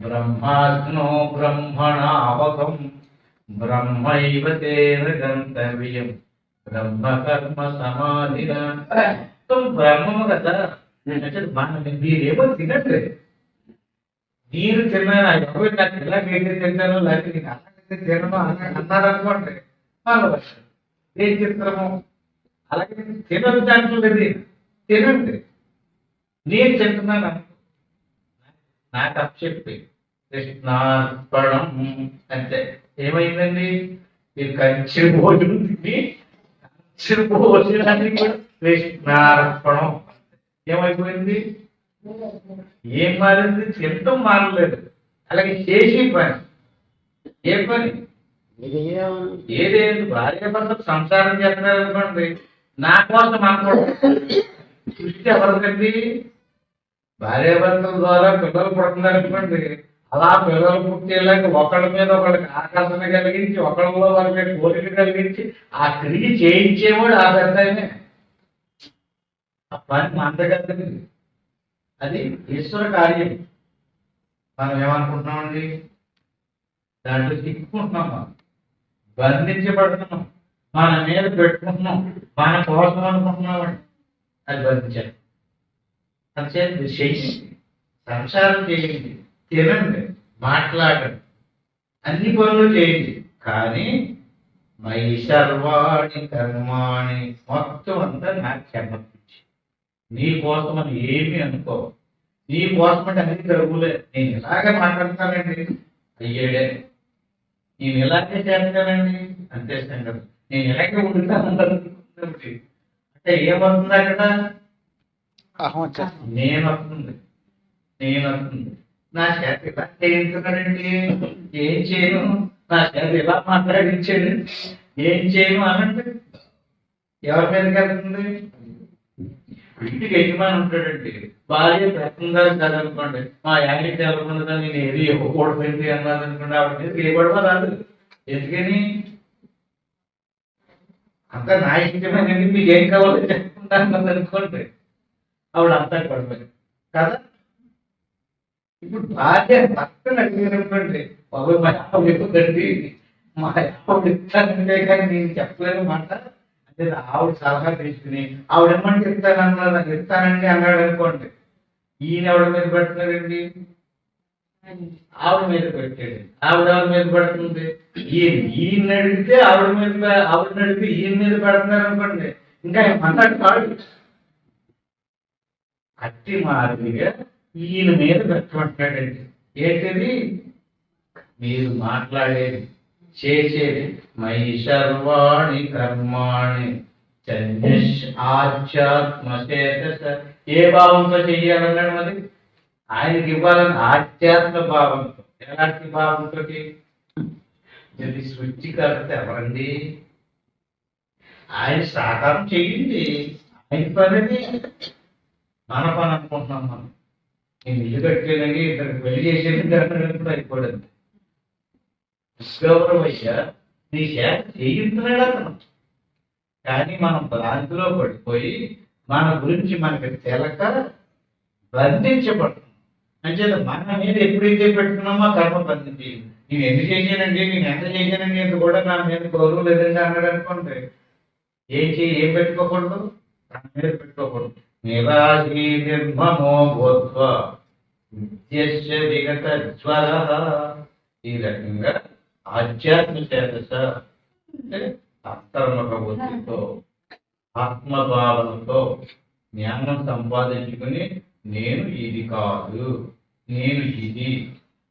ब्रह्माग्नो ब्रह्मणावकं ब्रह्मैव तेन गन्तव्यं ब्रह्मकर्म समाधिना బ్రహ్మము కదా అంటే మీరేమో తినట్లేదు. మీరు తిన్నాను ఎవరు నాకు ఇలా మీరు తింటాను లేకపోతే నీకు అలాగే తినను అన్నారు అనుకోండి వాళ్ళు ఏం చిత్రము అలాగే తినదు దాంట్లో లేదు తినండి. నేను తింటున్నాను నాకు అప్పచెప్పి కృష్ణార్పణం అంటే ఏమైందండి ఈ కంచి భోజనం తిని కంచి భోజనాన్ని కూడా కృష్ణార్పణం ఏమైపోయింది. ఏం మారింది? తినటం మారలేదు. అలాగే చేసే పని ఏ పని ఏదేంటి భార్య భర్త సంసారం చేస్తారనుకోండి నా కోసం అనుకోండి సృష్టి ఎవరికండి భార్యాభర్తల ద్వారా పిల్లలు పుడుతున్నారనుకోండి అలా పిల్లలు పుట్టేలాగా ఒకళ్ళ మీద ఒకళ్ళకి ఆకర్షణ కలిగించి ఒకళ్ళలో వాళ్ళకి కోరిక కలిగించి ఆ క్రియ చేయించేవాడు ఆ పెద్దనే. ఆ పని మందగద్దండి. అది ఈశ్వర కార్యం. మనం ఏమనుకుంటున్నామండి దాంట్లో చిక్కుకుంటున్నాం, మనం బంధించబడుతున్నాం, మన మీద పెట్టుకుంటున్నాం, మన కోసం అనుకుంటున్నామండి. అది బంధించాలి. అంతేంది చేయండి, సంసారం చేయండి, తినండి, మాట్లాడండి, అన్ని పనులు చేయండి. కానీ మై సర్వాణి కర్మాణి మొత్తం అంతా నాకు సమర్పించి నీ కోసం అని ఏమి అనుకో. నీ కోసం అంటే అన్ని జరుగులే. నేను ఇలాగే మాట్లాడతానండి అయ్యేడే, నేను ఇలాగే చేస్తానండి అంతే సంగతి. నేను ఇలాగే ఉంటాను అంటే ఏమవుతుంది అక్కడ నేను వస్తుంది నా చేత ఇలా చేయించున్నాడండి ఏం చేయను, నా చేత ఇలా మాట్లాడించాడు ఏం చేయను అనండి. ఎవరి మీదకి వెళ్తుంది? ఇంటికి యజమాని ఉంటాడండి, భార్య పెడుతుందా చదవనుకోండి మా యానికి తెలకుండా నేను ఏది ఇవ్వకూడదండి అన్నది అనుకోండి ఆవిడ మీద వేయబడమా రాదు. ఎందుకని? అంతా నా ఇష్టమేనండి, మీకు ఏం కావాలో చెప్పుకుంటా అన్నది అనుకోండి ఆవిడ అంతా పడిపోయింది కదా. ఇప్పుడు భార్య భర్తను అడిగినటువంటి బాబు మా ఆవిడ ఇవ్వదండి, మా ఆవిడ ఇస్తానంటే కానీ నేను చెప్పలేను మాట అంటే ఆవిడ సలహా తీసుకుని ఆవిడ ఏమంటే ఇస్తానండి అన్నాడు అనుకోండి. ఈయన ఎవరి మీద పెడుతున్నాడండి? ఆవిడ మీద పెట్టాడు. ఆవిడ ఎవరి మీద పడుతుంది? ఈయన అడిగితే ఆవిడని అడిగితే ఈయన మీద పెడుతున్నారు అనుకోండి ఇంకా మాట్లాడు కాదు. అట్టి మాదిరిగా ఈయన మీద పెట్టమంటాడండి. ఏంటిది? మీరు మాట్లాడేది చేసేది మై సర్వాణి కర్మాణి ఆధ్యాత్మచేతస. ఏ భావంతో చెయ్యాలన్నాడు? మరి ఆయనకి ఇవ్వాలని ఆధ్యాత్మ భావంతో. ఎలాంటి భావంతో? ఇది సృష్టికర్త ఎవరండి? ఆయన సాకారం చెయ్యండి, ఆయన పనిది. మన పని అనుకుంటున్నాం మనం. నేను ఇల్లు కట్టేదని ఇద్దరికి పెళ్లి చేసేది అయిపోయింది. గౌరవయ్య నీ చేత చేయించున్నాడు అతను. కానీ మనం భ్రాంతిలో పడిపోయి మన గురించి మనకి తెలక బంధించబడుతున్నాం. అంటే మన మీద ఎప్పుడైతే పెట్టుకున్నామో కర్మ బంధించి నేను ఎందుకు చేశానండి, నేను ఎంత చేశానండి ఎంత కూడా నా మీద గౌరవం లేదండి అన్నాడు అనుకోండి ఏం పెట్టుకోకూడదు, తన మీద పెట్టుకోకూడదు. నిరాశీ నిర్మమో భూత్వా విద్యస్య విగత జ్వర. ఈ రకంగా ఆధ్యాత్మ చేతస అంటే అంతర్ముఖ బుద్ధితో ఆత్మభావనతో జ్ఞానం సంపాదించుకుని నేను ఇది కాదు, నేను ఇది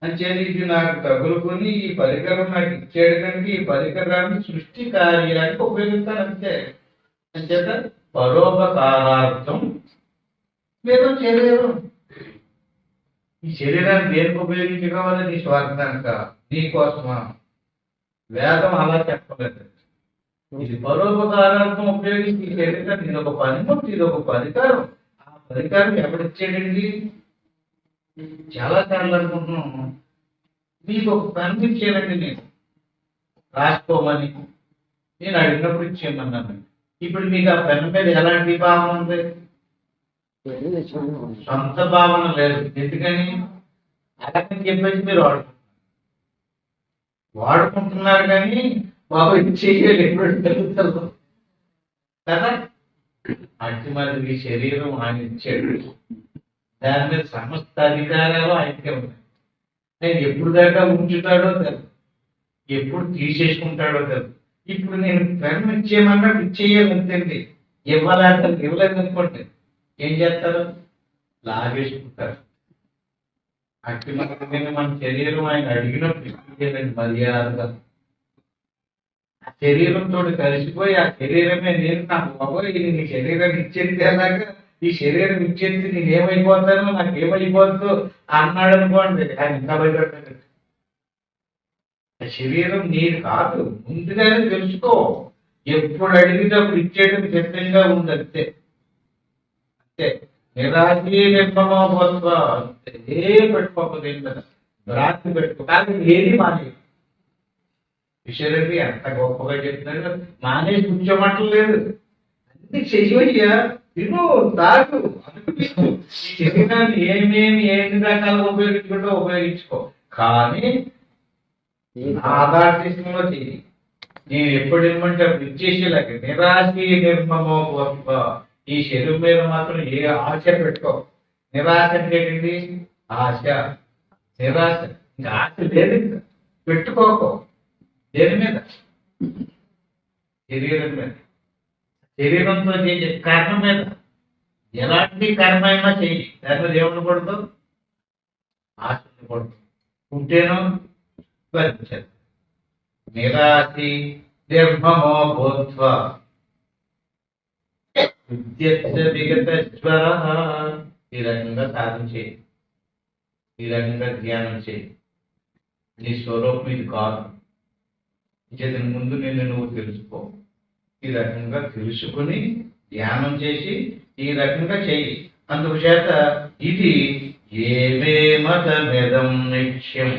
అంచేది ఇది నాకు తగులుకొని ఈ పరికరం నాకు ఇచ్చాడు కనుక ఈ పరికరాన్ని సృష్టి కార్యానికి ఉపయోగిస్తాను అంతే. అంచేత పరోపకారార్థం మీరు చేయలేరు. ఈ శరీరాన్ని దేనికి ఉపయోగించుకోవాలి? నీ స్వార్థానిక, నీ కోసమా? వేదం అలా చెప్పలేదు. ఇది పరోపకారార్థం ఉపయోగించి ఈ శరీరాన్ని, ఇది ఒక పనిముట్టు, ఇది ఒక పరికరం. ఆ పరికరం ఎవరిచ్చాడండి? చాలా సార్లు అనుకుంటున్నాను, మీకు ఒక పని ఇచ్చేయాలండి, నేను రాసుకోమని నేను అడిగినప్పుడు ఇచ్చేయమన్నాను. ఇప్పుడు మీకు ఆ పెన్ మీద ఎలాంటి భావన ఉంది? సొంత భావన లేదు. ఎందుకని? అలాగని చెప్పేసి మీరు వాడుకుంటున్నారు కానీ బాబు చెయ్యాలి ఎప్పుడు జరుగుతుంది కదా. అటు మరి ఈ శరీరం ఆయన ఇచ్చాడు, దాని మీద సమస్త అధికారాలు ఆయనకే ఉన్నాయి. ఆయన ఎప్పుడు దాకా ఉంచుతాడో తెలుసు, ఎప్పుడు తీసేసుకుంటాడో తెలుసు. ఇప్పుడు నేను పెన్ ఇచ్చేయమన్నప్పుడు ఇచ్చేయాలి అంతేంటి. ఇవ్వలేదు అనుకోండి, ఏం చేస్తారు? లాగేసుకుంటారు. అట్టి మన శరీరం ఆయన అడిగినప్పుడు ఇచ్చేయాలండి మర్యాదగా. ఆ శరీరంతో కలిసిపోయి ఆ శరీరమే నేను, నాకు బాబోయ్ ఇది నీ శరీరం ఇచ్చేది అలాగా, ఈ శరీరం ఇచ్చేది నేనేమైపోతాను, నాకేమైపోద్దు అన్నాడు అనుకోండి, ఆయన ఇంకా భయపడతాడు. శరీరం నీది కాదు, ముందుగానే తెలుసుకో. ఎప్పుడు అడిగినప్పుడు ఇచ్చేటప్పుడు సిద్ధంగా ఉంది, అంతే అంతే. నిరాశీ నిర్మమోత్వ అంతే. పెట్టుకోకపోతే భ్రాంతి పెట్టుకో, కానీ ఏది మానే. విషయాన్ని ఎంత గొప్పగా చెప్తున్నాడు. మానేసి కూర్చోమంటలేదు, అన్ని చెయ్యయ్యా, తిను, తాగు, అనుభవించు. ఈ శరీరాన్ని ఏమేమి ఎన్ని రకాలుగా ఉపయోగించుకుంటూ ఉపయోగించుకో, కానీ ఆధార్తిష్టంలో చెయ్యి. నేను ఎప్పుడు ఏమంటే అప్పుడు ఇచ్చేసేలాగా. నిరాశీ నిర్మమో గొప్ప. ఈ శరీరం మీద మాత్రం ఏ ఆశ పెట్టుకో. నిరాశ అంటే ఏంటి? ఆశ, నిరాశ. ఇంకా ఆశ లేదు, పెట్టుకోకో. దేని మీద? శరీరం మీద. శరీరంతో చేసే కర్మ మీద. ఎలాంటి కర్మ అయినా చెయ్యి, దాని మీద ఏముండకూడదు? ఆశ ఉండకూడదు. ఉంటేనో భరించదు. నిరాశి నిర్మమో భూత్వ విగత జ్వర. ఈ రకంగా సాధన చేయి, ఈ రకంగా ధ్యానం చేయి. నీ స్వరూపం ఇది కాదు, ఇచ్చేదని ముందు నిన్ను నువ్వు తెలుసుకో. ఈ రకంగా తెలుసుకుని ధ్యానం చేసి ఈ రకంగా చెయ్యి. అందుచేత ఇది ఏమేమతమిదం నిత్యం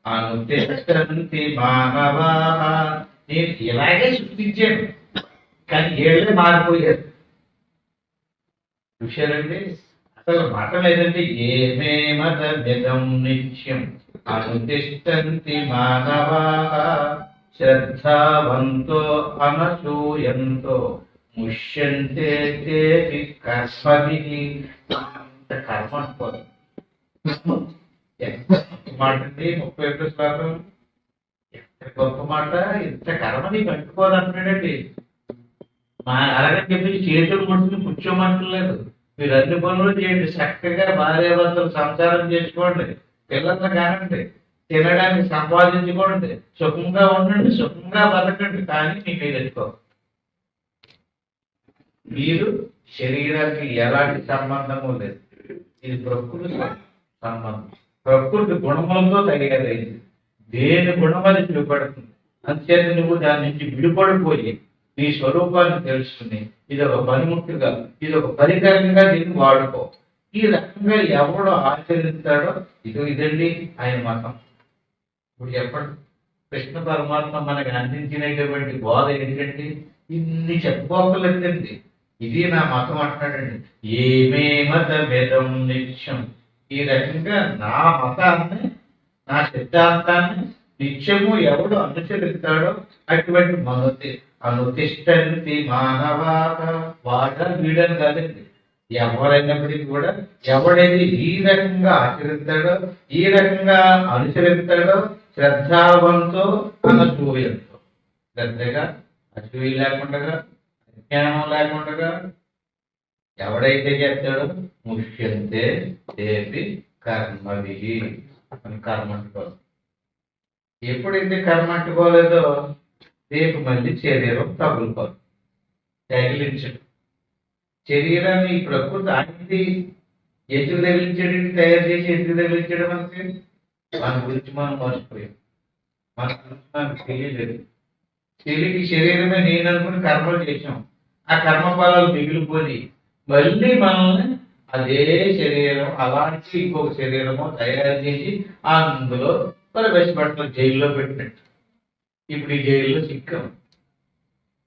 అనుతిష్టంతి మానవా. నేను ఇలాగే సృష్టించాను, కానీ ఏళ్ళే మారిపోయారు. చూశారండి? అసలు మతం ఏదంటే ఏమేమతమిదం నిత్యం అనుతిష్టంతి మానవా శ్రద్ధావంతో అనసూయంతో ముష్యంతే కర్మభిః. కర్మ అనుకోదు. ఎంత మాట అండి, 31 శ్లోకం. ఎంత గొప్ప మాట. ఇంత కర్మ నీకు అంటుకోదు అంటున్నాడండి. అలాగని చెప్పి చేతులు ముట్టుకుని కూర్చోమంటలేదు. మీరు అన్ని పనులు చేయండి, చక్కగా భార్యాభర్తలు సంసారం చేసుకోండి, పిల్లల్ని కానండి, తినడానికి సంపాదించుకోండి, సుఖంగా ఉండండి, సుఖంగా బతకండి. కానీ మీకు ఎదుర్కో. మీరు శరీరానికి ఎలాంటి సంబంధము లేదు. ఇది ప్రకృతి సంబంధం, ప్రకృతి గుణములతో తయారైంది. దేని గుణం అది చూపడుతుంది. అంతేత నువ్వు దాని నుంచి విడిపడిపోయి నీ స్వరూపాన్ని తెలుసుకుని ఇది ఒక పనిముట్టుగా, ఇది ఒక పరికరంగా దీన్ని వాడుకో. ఈ రకంగా ఎవడో ఆచరిస్తాడో ఇదండి ఆయన మతం. ఇప్పుడు చెప్పండి, కృష్ణ పరమాత్మ మనకి అందించినటువంటి బోధ ఏంటంటే ఇన్ని చెప్పుకోకలేదండి. ఇది నా మతం అంటున్నాడండి. ఏమేమతమిదం నిత్యం. ఈ రకంగా నా మతాన్ని, నా సిద్ధాంతాన్ని నిత్యము ఎవడు అనుసరిస్తాడో అటువంటి అనుతిష్టంతి మానవా. వాడ వీడని కాదండి, ఎవరైనప్పటికీ కూడా ఎవడైతే ఈ రకంగా ఆచరిస్తాడో, ఈ రకంగా అనుసరిస్తాడో శ్రద్ధావంతో అనసూయంతో, శ్రద్ధగా, అసూయ లేకుండా, అజ్ఞానం లేకుండా ఎవడైతే చేస్తాడో ముష్యంతే దేవి కర్మవిహి. కర్మ అంటుకోవాలి. ఎప్పుడైతే కర్మ అంటుకోలేదో రేపు మళ్ళీ శరీరం తగులుకోదు, తగిలించడు. శరీరాన్ని ఈ ప్రకృతి ఆయనది, ఎందుకు తగిలించాడు? తయారు చేసి ఎందుకు తగిలించాడు? మనకి మన గురించి మనం మర్చిపోయాం. మన గురించి మనకు తెలియలేదు. తెలివి శరీరమే నేను అనుకుని కర్మలు చేసాం. ఆ కర్మ ఫలాలు మిగిలిపోయి మళ్ళీ మనల్ని అదే శరీరం అలాంటి ఇంకొక శరీరము తయారు చేసి అందులో ప్రవేశపెడతాం, జైల్లో పెట్టినట్టు. ఇప్పుడు ఈ జైల్లో చిక్కాం.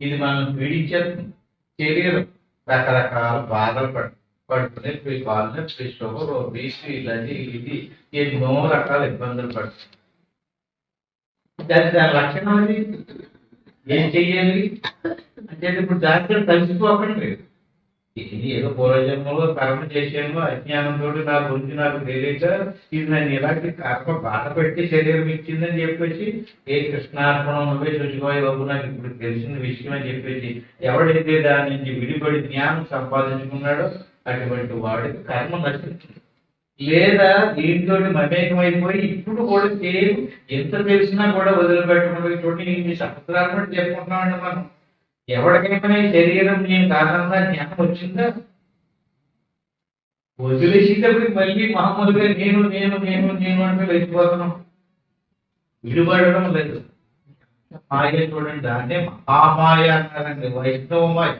ఇది మనం పీడించేస్తుంది. శరీరం రకరకాల బాధలు పడుతుంది. కాళ్ళు నొప్పి, షుగర్, బీపీ, ఇది ఎన్నో రకాల ఇబ్బందులు పడుతుంది. దాని లక్షణం అది. ఏం చెయ్యాలి అంటే ఇప్పుడు దాంట్లో కలిసిపోకండి. ఇది ఏదో పూర్వజన్మలో కర్మ చేసాను, అజ్ఞానంతో నా గురించి నాకు తెలియక ఇది నన్ను ఇలాంటి కర్మ బాధ పెట్టి శరీరం ఇచ్చిందని చెప్పేసి ఏ కృష్ణార్పణం నువ్వే చూసుకోవాలి బాబు, నాకు ఇప్పుడు తెలిసిన విషయం అని చెప్పేసి ఎవడైతే దాని నుంచి విడిపడి జ్ఞానం సంపాదించుకున్నాడో అటువంటి వాడికి కర్మ నశిస్తుంది. లేదా దీంతో మమేకమైపోయి ఇప్పుడు కూడా సేమ్ ఎంత తెలిసినా కూడా వదిలిపెట్టకుండా చూడండి, ఇన్ని సంవత్సరాల బట్టి చెప్పుకుంటున్నామండి మనం. ఎవరికైనా ఈ శరీరం నేను కారణంగా జ్ఞానం వచ్చిందా? వదిలేసేటప్పటికి మళ్ళీ మామూలుగా నేను నేను నేను నేను అంటే వెళ్ళిపోతున్నాం. విడిపడడం లేదు. మాయ చూడండి, దాన్నే మహామాయ అన్నారండి. వైష్ణవ మాయ,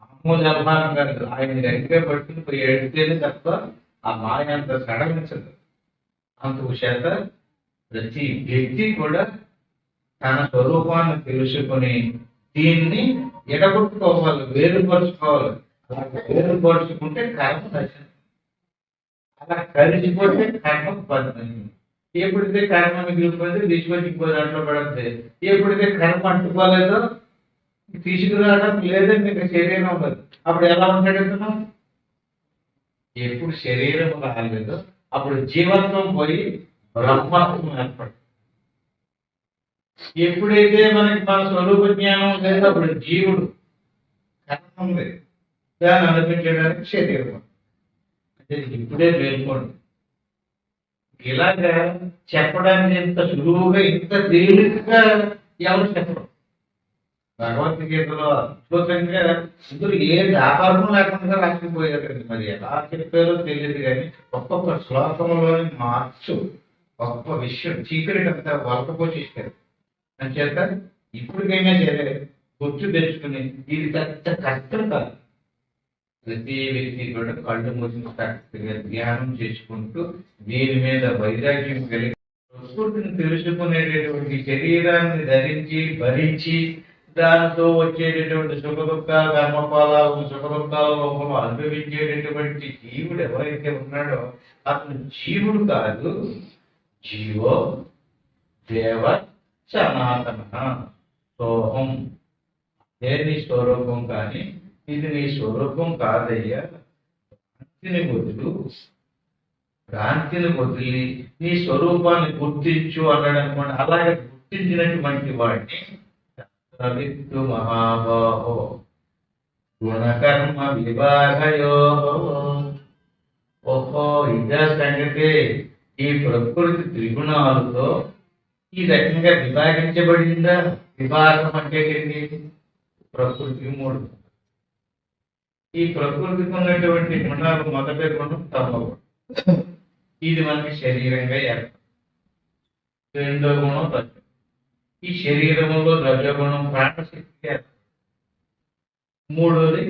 మామూలు అభిమానం కాదు. ఆయన గట్టిగా పట్టుకుని పోయి ఎడితేనే తప్ప ఆ మాయ అంత సడలించదు. అందుచేత ప్రతి వ్యక్తి కూడా తన స్వరూపాన్ని తెలుసుకుని దీన్ని ఎడగొట్టుకోవాలి, వేరుపరుచుకోవాలి. అలా వేరుపరుచుకుంటే కర్మ నశిస్తుంది. అలా కలిసిపోతే కర్మ పడుతుంది. ఎప్పుడైతే కర్మ మిగిలిపోతే తీసుకొని ఇంకో దాంట్లో పడుతుంది. ఎప్పుడైతే కర్మ అంటుకోలేదో తీసుకురావడం లేదని మీకు శరీరం ఉండదు. అప్పుడు ఎలా ఉంటాడు? ఎప్పుడు శరీరం రాలేదో అప్పుడు జీవత్వం పోయి బ్రహ్మత్వం ఏర్పడుతుంది. ఎప్పుడైతే మనకి మన స్వరూప జ్ఞానం లేదో అప్పుడు జీవుడు కర్మ ఉంది, దాన్ని అనిపించడానికి శరీరం. అంటే ఇప్పుడే మేల్కోండి. ఇలాగా చెప్పడానికి ఇంత సులువుగా ఇంత తేలికగా ఎవరు చెప్పడం. భగవద్గీతలో అద్భుతంగా ఇందులో ఏ వ్యాపారం లేకుండా రాసిపోయారండి. మరి ఎలా చెప్పారో తెలియదు కానీ ఒక్కొక్క శ్లోకంలోని మార్చు గొప్ప విషయం చీకటి అంతా వలకపోసేస్తారు. అంచేత ఇప్పటికైనా సరే గుర్తు తెచ్చుకుని ఇది పెద్ద కష్టం కాదు. ప్రతి వ్యక్తి కూడా కళ్ళు మూసిన చక్కగా ధ్యానం చేసుకుంటూ దీని మీద వైరాగ్యం కలిగి ప్రకృతిని తెలుసుకునేటటువంటి శరీరాన్ని ధరించి భరించి దానితో వచ్చేటటువంటి సుఖ దుఃఖాల కర్మఫలాలను సుఖ దుఃఖాల రూపంలో అనుభవించేటటువంటి జీవుడు ఎవరైతే ఉన్నాడో అతను జీవుడు కాదు, జీవో దేవ సనాతన సోహం. అదే నీ స్వరూపం, కానీ ఇది నీ స్వరూపం కాదయ్యా. భ్రాంతిని వదిలి నీ స్వరూపాన్ని గుర్తించు అన్నాడు అనుకోండి. అలాగే గుర్తించినటువంటి వాడిని విత్తు మహాబాహో గుణకర్మ విభాగయో. ఓహో, ఇదే సంగతి. ఈ ప్రకృతి త్రిగుణాలతో ఈ రకంగా విభాగించబడిందా? విభాగం అంటే ఏంటి? ప్రకృతికి 3. ఈ ప్రకృతికి ఉన్నటువంటి గుణాలు మొదటి గుణం తమగుణం. ఇది మనకి శరీరంగా ఏర్పడుతుంది. రెండో గుణం రజో. ఈ శరీరంలో రజోగుణం ప్రాణశక్తి ఏర్పడుతుంది. మూడోది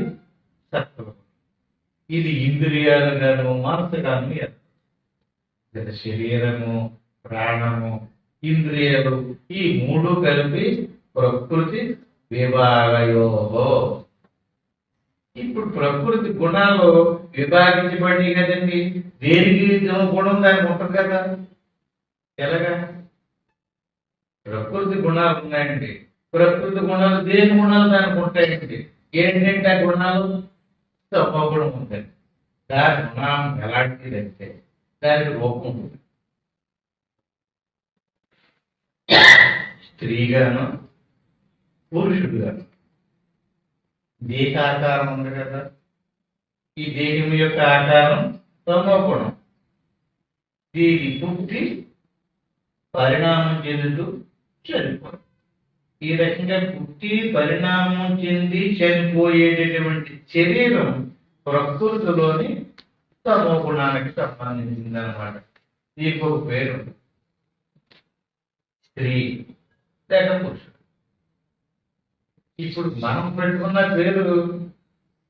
సత్వగుణం. ఇది ఇంద్రియాలుగాను మనసుగాను ఏర్పడుతుంది. శరీరము, ప్రాణము, ఇంద్రియాలు ఈ 3 కలిపి ప్రకృతి విభాగయోగో. ఇప్పుడు ప్రకృతి గుణాలు విభాగించబడి కదండి. దేనికి గుణం దానికి ఉంటుంది కదా. ఎలాగా? ప్రకృతి గుణాలు ఉన్నాయండి. ప్రకృతి గుణాలు దేని గుణాలు దానికి ఉంటాయండి. ఏంటంటే ఆ గుణాలు తమోగుణం ఉంటుంది. దాని గుణం ఎలాంటిదంటే దానికి రూపం ఉంటుంది. స్త్రీగాను పురుషుడుగాను దేహాకారం ఉంది కదా. ఈ దేహం యొక్క ఆకారం తమోగుణం. దీని పుట్టి పరిణామం చెందుతూ చనిపోయి ఈ రకంగా పుట్టి పరిణామం చెంది చనిపోయేటటువంటి శరీరం ప్రకృతిలోని తమో గుణానికి సంబంధించింది అనమాట. దీనికి ఒక పేరు స్త్రీ లేక పురుషుడు. ఇప్పుడు మనం పెట్టుకున్న పేరు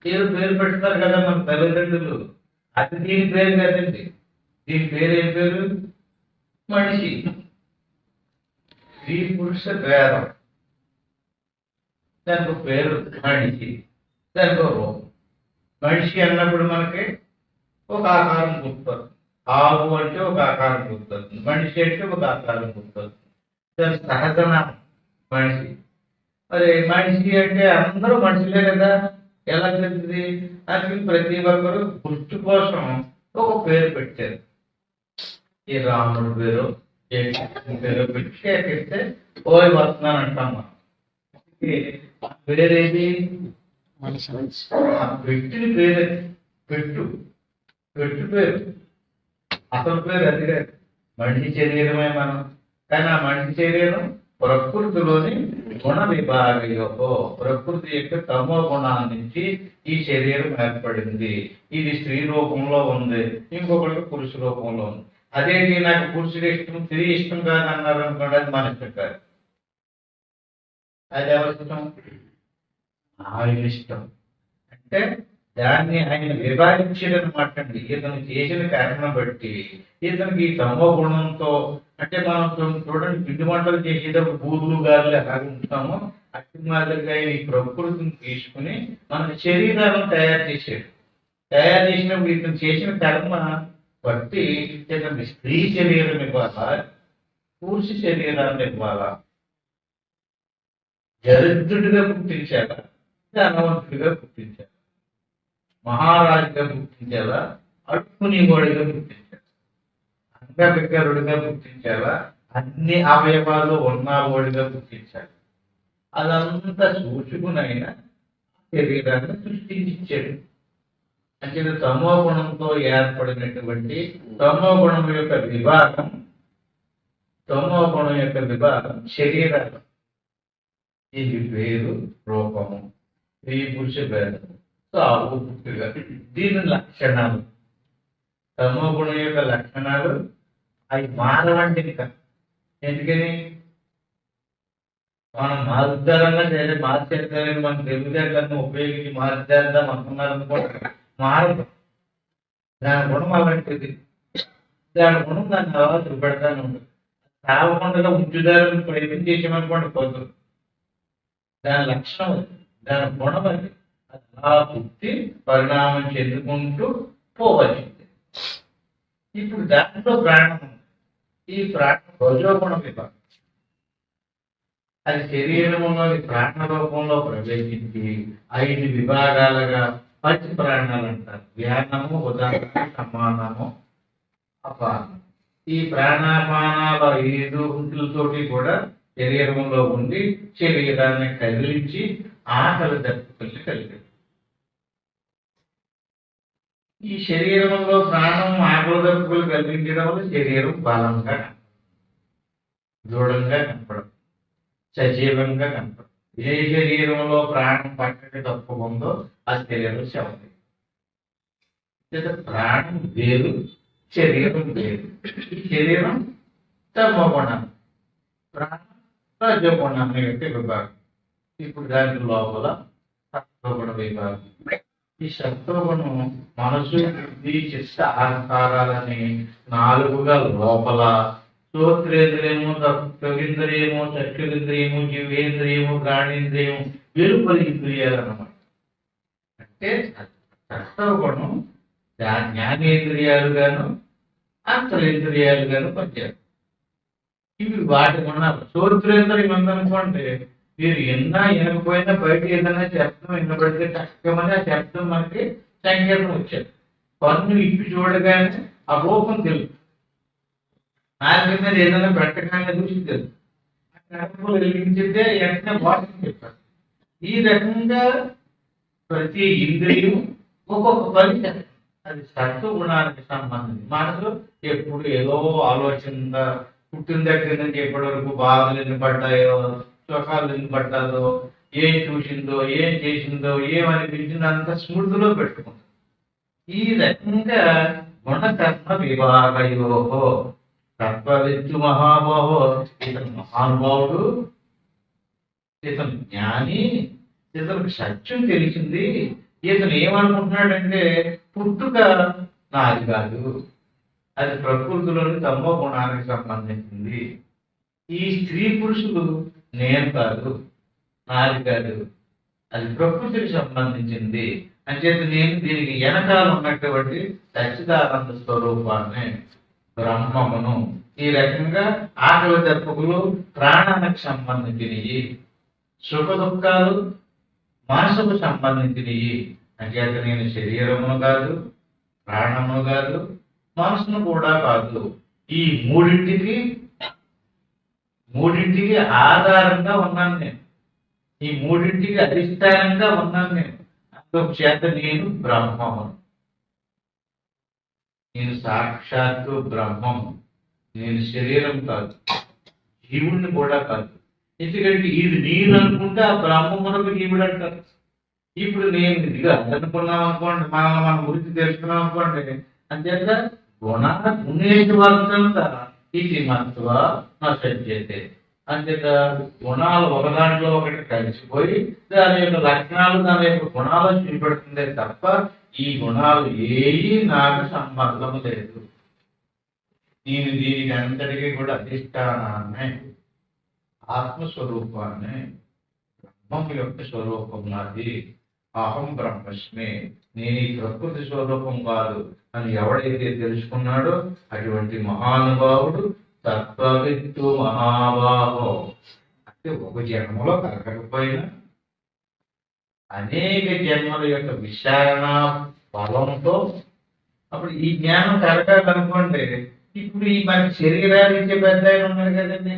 పేరు పెడతారు కదా మన తల్లిదండ్రులు, అది దీని పేరు కదండి. దీని పేరు ఏం పేరు? మనిషి. స్త్రీ పురుష భేదం, దానికి పేరు మనిషి, దానికి రూపం. మనిషి అన్నప్పుడు మనకి ఒక ఆకారం గుర్తుంది. ఆవు అంటే ఒక ఆకారం గుర్తుంది, మనిషి అంటే ఒక ఆకారం గుర్తుంది. దాని సహజనామం మనిషి. మరి మనిషి అంటే అందరూ మనుషులే కదా, ఎలా తెలుస్తుంది? అది ప్రతి ఒక్కరు గుర్తు కోసం ఒక పేరు పెట్టారు. ఈ రాముడు పేరు ఏ పేరు పెట్టి ఎక్కిస్తే ఓయ్ వస్తున్నాను అంటాం మనం. పేరేది? పెట్టిన పేరు పెట్టు పేరు. అసలు పేరు అది కాదు, మనిషి శరీరమే మనం. కానీ ఆ మనిషి శరీరం ప్రకృతిలోని గుణ విభాగంలో ప్రకృతి యొక్క తమో గుణాల నుంచి ఈ శరీరం ఏర్పడింది. ఇది స్త్రీ రూపంలో ఉంది, ఇంకొకరికి పురుష రూపంలో ఉంది. అదేంటి నాకు పురుషుడు ఇష్టం స్త్రీ ఇష్టం కాదు అన్నారు అనుకోండి, అది మన ఇష్టం కాదు. అది ఎవరి ఇష్టం? ఆయన ఇష్టం. అంటే దాన్ని ఆయన విభాగించడం అనమాట అండి. ఇతను చేసిన కర్మను బట్టి ఇతనికి తమో గుణంతో, అంటే మనం చూడండి పిండి వంటలు చేసేటప్పుడు బూర్లు గారులు ఎలాగ ఉంటామో అట్టి మాదిరిగా ఈ ప్రకృతిని తీసుకుని మన శరీరాలను తయారు చేసాడు. తయారు చేసినప్పుడు ఇతను చేసిన కర్మ బట్టి ఇతనికి స్త్రీ శరీరం ఇవ్వాలా, పురుష శరీరాన్ని ఇవ్వాలా, దరిద్రుడిగా పుట్టించాలా, ధనవంతుడిగా పుట్టించాలా, మహారాజుగా పుట్టించాలా, అడుక్కునేవాడిగా పుట్టించాలా, అంగవికరుడిగా పుట్టించాలా, అన్ని అవయవాలు ఉన్నవాడిగా పుట్టించాలి. అదంతా చూసుకునైనా శరీరాన్ని సృష్టించాడు. అంటే తమో గుణంతో ఏర్పడినటువంటి తమో గుణం యొక్క విభాగం శరీరాలు. ఇది పేరు రూపము, స్త్రీ పురుష భేదం. సాగు పుట్టుగా దీని లక్షణాలు, తమో గుణం యొక్క లక్షణాలు అవి మారవంటి. ఎందుకని మనం మార్చాలన్నా సరే మార్చేద్దామని మన తెలివితేటలను ఉపయోగించి మార్చేద్దాం అనుకున్నారనుకోండి, మారదు. దాని గుణం అలాంటిది. దాని గుణం దాన్ని అలా చూపెడతానే ఉంటుంది. తాగకుండా ఉంచుదారని ప్రయత్నం చేసామనుకోండి పోతుంది. దాని లక్షణం అది, దాని గుణం అది. అది అలా పుట్టి పరిణామం చెందుకుంటూ పోవచ్చింది. ఇప్పుడు దాంట్లో ప్రాణం ఉంది. ఈ ప్రాణం రజోగుణ విభాగం. అది శరీరంలోని ప్రాణ రూపంలో ప్రవేశించి 5 విభాగాలుగా పంచ ప్రాణాలు అంటారు. ధ్యానము, ఉదాహరణ, సమానము, అపానం. ఈ ప్రాణాపానాల 5 ఉంటులతోటి కూడా శరీరంలో ఉండి శరీరాన్ని కదిలించి ఆకలి దప్పుల్ని కలిగి, ఈ శరీరంలో ప్రాణం ఆకలి దప్పులు కలిగించడం వల్ల శరీరం బలంగా దృఢంగా కనపడదు, సజీవంగా కనపడదు. ఏ శరీరంలో ప్రాణం పక్కకి తప్పుకుందో ఆ శరీరం శవం. ప్రాణం వేరు, శరీరం వేరు. ఈ శరీరం తమో గుణం, ప్రాణం రజోగుణం యొక్క విభాగం. ఇప్పుడు దాని లోపల సత్వగుణ విభాగం. ఈ సత్వగుణం మనసు, బుద్ధి, చిత్త, అహంకారాలని 4గా లోపల శ్రోత్రేంద్రియము, త్వగింద్రియము, చక్షురింద్రియము, జీవేంద్రియము, ప్రాణేంద్రియము, వెలుపలి ఇంద్రియాలు అన్నమాట. అంటే సత్వగుణం జ్ఞానేంద్రియాలుగాను అంతరేంద్రియాలుగాను పనిచేస్తారు. ఇవి వాటి గుణాలు. శ్రోత్రేంద్రియం ఉందనుకోండి, మీరు ఎన్నా వినకపోయినా బయట ఏదైనా శబ్దం వినబడితే చక్కమని ఆ శబ్దం మనకి సంకేతం వచ్చేది. పన్ను ఇప్పి చూడగానే ఆ రూపం తెలుసు. నాలుగు మీద ఏదైనా పెట్టగానే చూసి తెలుసు. కడుపులు వెలిగించితే వెంటనే వాసన చెప్పారు. ఈ రకంగా ప్రతి ఇంద్రియం ఒక్కొక్క పని చేస్తారు. అది సత్వ గుణానికి సంబంధించి. మనసు ఎప్పుడు ఏదో ఆలోచన, పుట్టిన దగ్గర నుంచి ఎప్పటి వరకు బాధలు ఎన్ని పడ్డాయో, సుఖాలు ఎన్ని పడ్డాదో, ఏం చూసిందో, ఏం చేసిందో, ఏమనిపించిందో అంత స్మృతిలో పెట్టుకుంది. ఈ రకంగా గుణకర్మ విభాగయోహో తత్వవిత్తు మహాబాహో, ఇతను మహానుభావుడు, ఇతను జ్ఞాని, ఇతనికి సత్యం తెలిసింది. ఇతను ఏమనుకుంటున్నాడంటే పుట్టుక నాది కాదు, అది ప్రకృతిలోని తమో గుణానికి సంబంధించింది. ఈ స్త్రీ పురుషులు నేను కాదు, నాది కాదు, అది ప్రకృతికి సంబంధించింది. అంచేత నేను దీనికి వెనకాల ఉన్నటువంటి సచ్చిదానంద స్వరూపాన్ని, బ్రహ్మమును, ఈ రకంగా ఆకలి దెబ్బకులు ప్రాణానికి సంబంధించినవి, సుఖ దుఃఖాలు మనసుకు సంబంధించినవి. అంచేత నేను శరీరమును కాదు, ప్రాణమును కాదు, మనసును కూడా కాదు. ఈ మూడింటికి ఆధారంగా ఉన్నాను నేను, ఈ మూడింటికి అధిష్టానంగా ఉన్నాను నేను. అందుచేత నేను బ్రహ్మము, నేను సాక్షాత్తు బ్రహ్మము, నేను శరీరం కాదు, జీవుణ్ణి కూడా కాదు. ఎందుకంటే ఇది నేను అనుకుంటే ఆ బ్రహ్మమునకు జీవుడు అంటారు. ఇప్పుడు నేను ఇదిగా అనుకున్నాం అనుకోండి, మన గురించి తెలుసుకున్నాం అనుకోండి, అంచేత గుణేటి వర్తంత ఇది మత్వ నశించేది. అంచేత గుణాలు ఒక దాంట్లో ఒకటి కలిసిపోయి దాని యొక్క లక్షణాలు, దాని యొక్క గుణాలు చూపెడుతుందే తప్ప ఈ గుణాలు ఏవి నాకు సంబంధం లేదు. నేను దీనికి అంతటికీ కూడా అధిష్టానాన్ని, ఆత్మస్వరూపాన్ని, బ్రహ్మం యొక్క స్వరూపం నాది, అహం బ్రహ్మస్మి, నేను ఈ ప్రకృతి స్వరూపం కాదు అని ఎవడైతే తెలుసుకున్నాడో అటువంటి మహానుభావుడు తత్వవిత్తు మహాబాహో. అంటే ఒక జన్మలో కలగకపోయినా అనేక జన్మల యొక్క విచారణ బలంతో అప్పుడు ఈ జ్ఞానం కలగాలనుకోండి. ఇప్పుడు ఈ మన శరీరాలు ఇచ్చే పెద్ద ఆయన ఉన్నారు కదండి,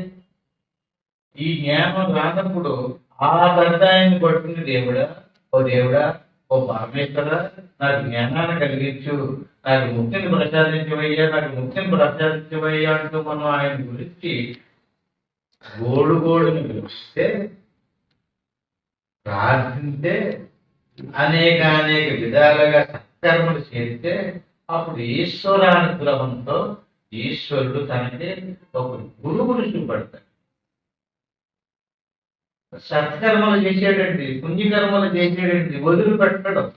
ఈ జ్ఞానం రానప్పుడు ఆ పెద్ద ఆయన్ని పట్టుకుని దేవుడా, ఓ దేవుడా, ఓ పరమేశ్వర, నాకు జ్ఞానాన్ని కలిగించు, నాకు ముక్తిని ప్రసాదించవయ్యా, నాకు ముక్తిని ప్రసాదించవయ్యా అంటూ మనం ఆయన గురించి గోడుని పిలిస్తే, ప్రార్థింటే, అనేక విధాలుగా సత్కర్మలు చేస్తే అప్పుడు ఈశ్వరానుగ్రహంతో ఈశ్వరుడు తనకి ఒక గురువుని చూపడతాడు. సత్కర్మలు చేసేటండి, పుణ్యకర్మలు చేసేటండి, వదిలిపెట్టడం.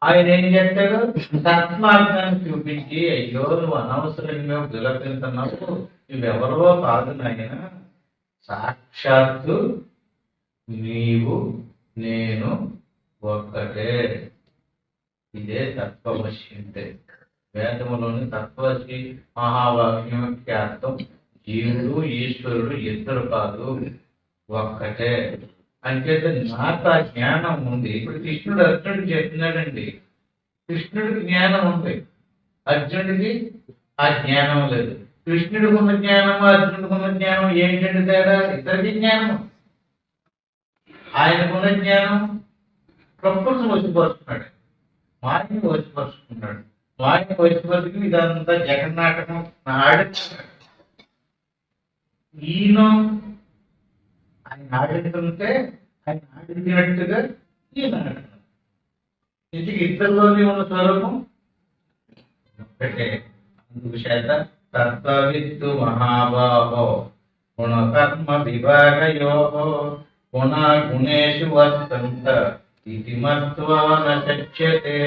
ఆయన ఏం చేస్తాడు, సత్మార్గాన్ని చూపించి, అయ్యో నువ్వు అనవసరంగా విలపిస్తున్నావు, నువ్వెవరో కాదు నాయన, సాక్షాత్తు నీవు నేను ఒక్కటే. ఇదే తత్వమసి అంటే వేదములోని తత్వసి మహావాక్యం అర్థం జీవుడు ఈశ్వరుడు ఇద్దరు కాదు, ఒక్కటే. అంచేత నాకు ఆ జ్ఞానం ఉంది. ఇప్పుడు కృష్ణుడు అర్జునుడికి చెప్తున్నాడండి, కృష్ణుడికి జ్ఞానం ఉంది, అర్జునుడికి ఆ జ్ఞానం లేదు. కృష్ణుడికి ఉన్న జ్ఞానము అర్జునుడికి ఉన్న జ్ఞానం ఏంటంటే తేడా? ఇద్దరికి జ్ఞానం. ఆయనకున్న జ్ఞానం ప్రకృతిని వచ్చిపరుచుకున్నాడు, మాయని వచ్చిపరుచుకున్నాడు. మాయని వచ్చిపరుచుకుని ఇదంతా జగన్నాటకం ఆడి ఈయన ఆయన ఆడుతుంటే ఆయన ఆడించినట్టుగా ఈయన ఆడుతున్నాడు. ఇంటికి ఇద్దరిలోనే ఉన్న స్వరూపం ఒకటే. అందుకు చేత తత్వవిత్తు మహాబాహో గుణకర్మ విభాగయోహో గుణేషు వర్తంత ఇది మత్వా న శక్యతే.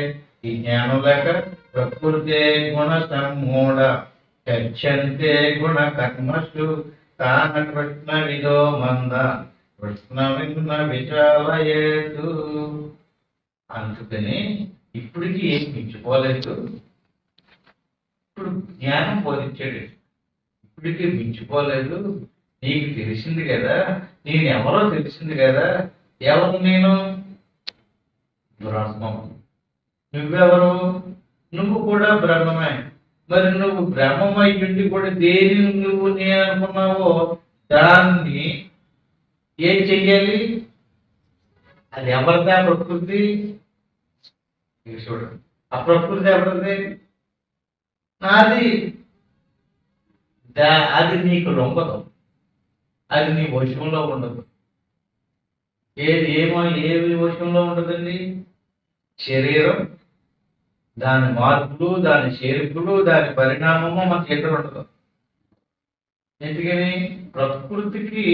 ఈ జ్ఞానులక ప్రకృతే గుణ సమ్మూఢ చర్చంతే గుణ కర్మసు తాన కృష్ణ విదో మంద కృష్ణ విన్న విచాలయేతు. అందుకని ఇప్పటికీ ఏం మించిపోలేదు. ఇప్పుడు జ్ఞానం బోధించాడు, ఇప్పటికీ మించిపోలేదు. నీకు తెలిసింది కదా, నేను ఎవరో తెలిసింది కదా. ఎవరు నేను? బ్రహ్మం. నువ్వెవరు? నువ్వు కూడా బ్రహ్మమే. మరి నువ్వు బ్రహ్మమయ్యుండి కూడా దేని నువ్వు నేను అనుకున్నావో దాన్ని ఏం చెయ్యాలి? అది ఎవరిదా? ప్రకృతి. చూడండి, ఆ ప్రకృతి ఎవరిది? నాది. అది నీకు లొంగదు, అది నీ వశంలో ఉండదు. ఏది వశంలో ఉండదండి? శరీరం, దాని మార్పులు, దాని చేర్పులు, దాని పరిణామము మన చేతులు ఉండదు. ఎందుకని ప్రకృతికి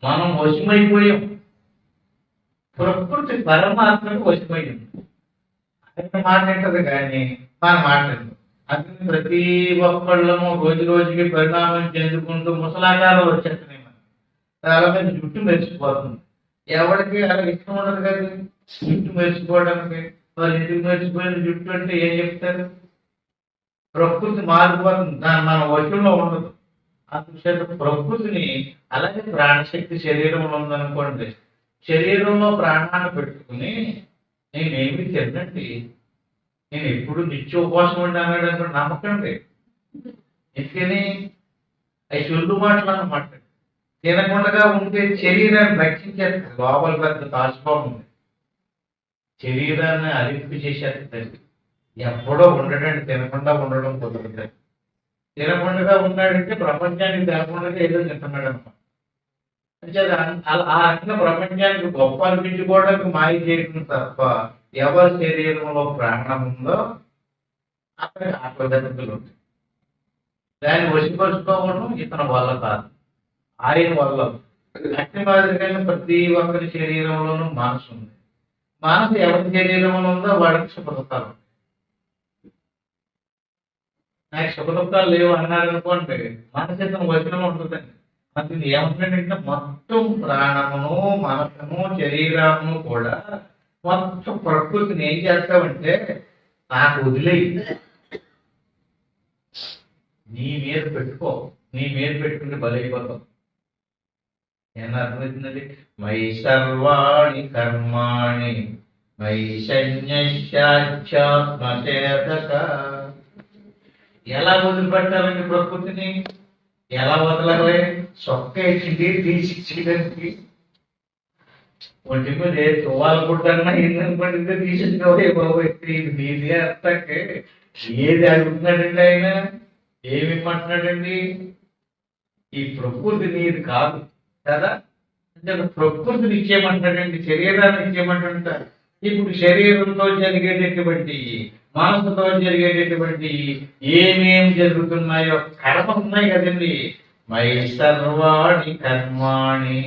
మనం వశమైపోయాం. ప్రకృతి పరమాత్మకు వశమైంది. ఆయన మాట్లాడదు కానీ మన మాట్లాడదు. అందుకని ప్రతి ఒక్కళ్ళము రోజు రోజుకి పరిణామం చెందుకుంటూ ముసలాకారం వచ్చేస్తున్నాయి. మనకి చాలా మంది జుట్టు మెరిచిపోతుంది. ఎవరికి అలా ఇష్టం ఉండదు కదా జుట్టు మెరిచిపోవడానికి. వాళ్ళు ఎందుకు మెరిచిపోయిన జుట్టు అంటే ఏం చెప్తారు? ప్రకృతి మారిపోతుంది, దాని మన వశంలో ఉండదు. అందుచేత ప్రకృతిని అలాగే ప్రాణశక్తి శరీరంలో ఉందనుకోండి, శరీరంలో ప్రాణాన్ని పెట్టుకుని నేనేమి తినండి, నేను ఎప్పుడు నిత్య ఉపవాసం ఉండి అన్నాడు అనుకోండి, నమ్మకండి. ఎందుకని అవి చెల్లు మాటలు అన్నమాట. తినకుండా ఉంటే శరీరాన్ని రక్షించేస్తుంది. లోపల పెద్ద తాచుకోవడం ఉంది, శరీరాన్ని అలింపు చేసేస్తుంది. ఎప్పుడో ఉండడండి, తినకుండా ఉండడం కుదరదు. తినకుండా ఉన్నాడంటే ప్రపంచానికి తినకుండా ఏదో తింటున్నాడు అనమాట. ఆ రకంగా ప్రపంచానికి గొప్ప అనిపించుకోవడానికి మాయ చేయడం తప్ప ఎవరి శరీరంలో ప్రాణం ఉందో అక్కడ ఆత్మగతులు ఉంటాయి. దాన్ని వశపరుచుకోవడం ఇతని వల్ల కాదు, ఆయన వల్ల. అట్టి మాదిరిగానే ప్రతి ఒక్కరి శరీరంలోనూ మనసు ఉంది. మనసు ఎవరి శరీరంలో ఉందో వాడికి సుఖదుఖాలు. నాకు సుఖదుఖాలు లేవు అన్నారనుకోండి, మనసు ఇతను వచనం ఉంటుందండి. అందుకని ఏమంటాడంటే మొత్తం ప్రాణమును, మనసును, శరీరమును కూడా మొత్తం ప్రకృతిని ఏం చేస్తావంటే నాకు వదిలేయి, నీ మీద పెట్టుకో, నీ మీద పెట్టుకుంటే బలైపోతావు. ఏమన్నా అర్థమవుతుందండి? మై సర్వాణి కర్మాణి మై సన్యస్యాధ్యాత్మచేతక. ఎలా వదిలిపెట్టాలండి ప్రకృతిని? ఎలా వదలాలి? సొక్క ఎక్కింది తీసిచ్చేయడానికి ఒంటి మీద తువ్వాలు పుట్టన్నా ఏందని పడితే తీసేసుకోవే బాబు, ఇది నీది అర్థకే. ఏది అడుగుతున్నాడండి ఆయన? ఏమి ఇమ్మంటున్నాడండి? ఈ ప్రకృతి నీది కాదు కదా అంటే ప్రకృతిని ఇచ్చేయమంటాడండి, శరీరాన్ని ఇచ్చేయమంటాడు. ఇప్పుడు శరీరంతో జరిగేటటువంటి, మనసుతో జరిగేటటువంటి ఏమేమి జరుగుతున్నాయో కర్మ ఉన్నాయి కదండి. మై సర్వాణి కర్మాణి,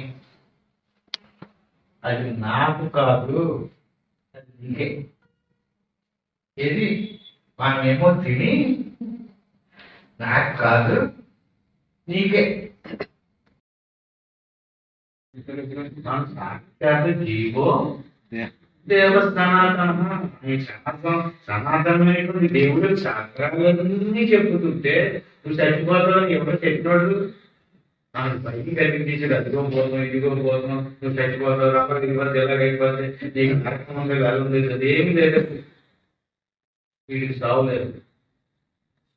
అది నాకు కాదు, అది నీకే. ఏది మనమేమో తిని నాకు కాదు నీకే. సాక్షాత్ జీవో దేవ సనాతన. సనాతనమైనటువంటి దేవుడు శాస్త్రాలన్నీ చెప్పుతుంటే నువ్వు చచ్చిపోతావు ఎవరో చెప్పినోడు నాకు పైకి కనిపించాడు, అదిగో పోతాం ఇదిగో పోతాం, నువ్వు చచ్చిపోతావు రాకపోతే ఇవ్వదు ఎలాగైపోతే నీకు కార్యక్రమం ఉంది, అదేమి లేదు. వీడికి సావు లేదు.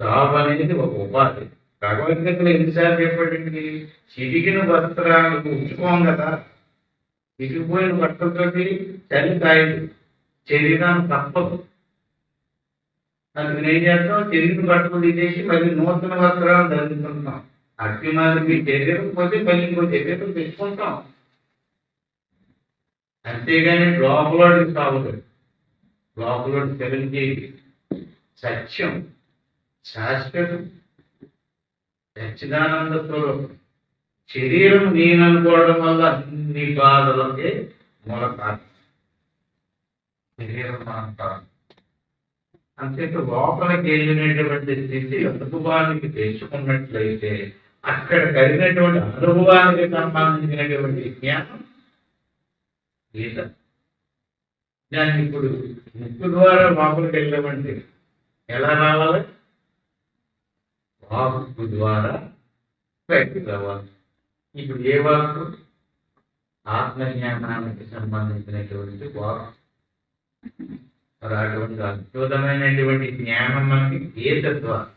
సావు అనేది ఒక ఉపాధి. భగవద్గీతలో ఎన్నిసార్లు చెప్పండి? చిరిగిన వస్త్రాలు ఉంచుకోం కదా, చిరిగిపోయిన బట్టలతోటి చలి కాయదు, శరీరాన్ని తప్పదు. అందుకని ఏం చేస్తాం? చిరిగిన బట్టలు తీసేసి మళ్ళీ నూతన వస్త్రాలు ధరిస్తుంటాం. అట్టి మాదిరి మీ శరీరం పోతే మళ్ళీ ఇంకో శరీరం తెచ్చుకుంటాం. అంతేగాని లోపలోడికి సాగుతుంది, లోపలోడి చిరంజీవి సత్యం శాశ్వతం సచ్చిదానంద స్వరూపం. శరీరం నేననుకోవడం వల్ల అన్ని బాధలకే మూల కారణం శరీరం అంటారు. అంతేత లోపలికి వెళ్ళినటువంటి స్థితి అనుభవానికి తెచ్చుకున్నట్లయితే అక్కడ కలిగినటువంటి అనుభవానికి సంబంధించినటువంటి జ్ఞానం గీత. దాన్ని ఇప్పుడు ముక్కు ద్వారా లోపలికి వెళ్ళామంటే ఎలా రావాలి? వాక్కు ద్వారా బయటకు రావాలి. ఇప్పుడు ఏ వాక్కు? ఆత్మజ్ఞానానికి సంబంధించినటువంటి వాక్కు. అటువంటి అద్భుతమైనటువంటి జ్ఞానం మనకి గీత ద్వారా,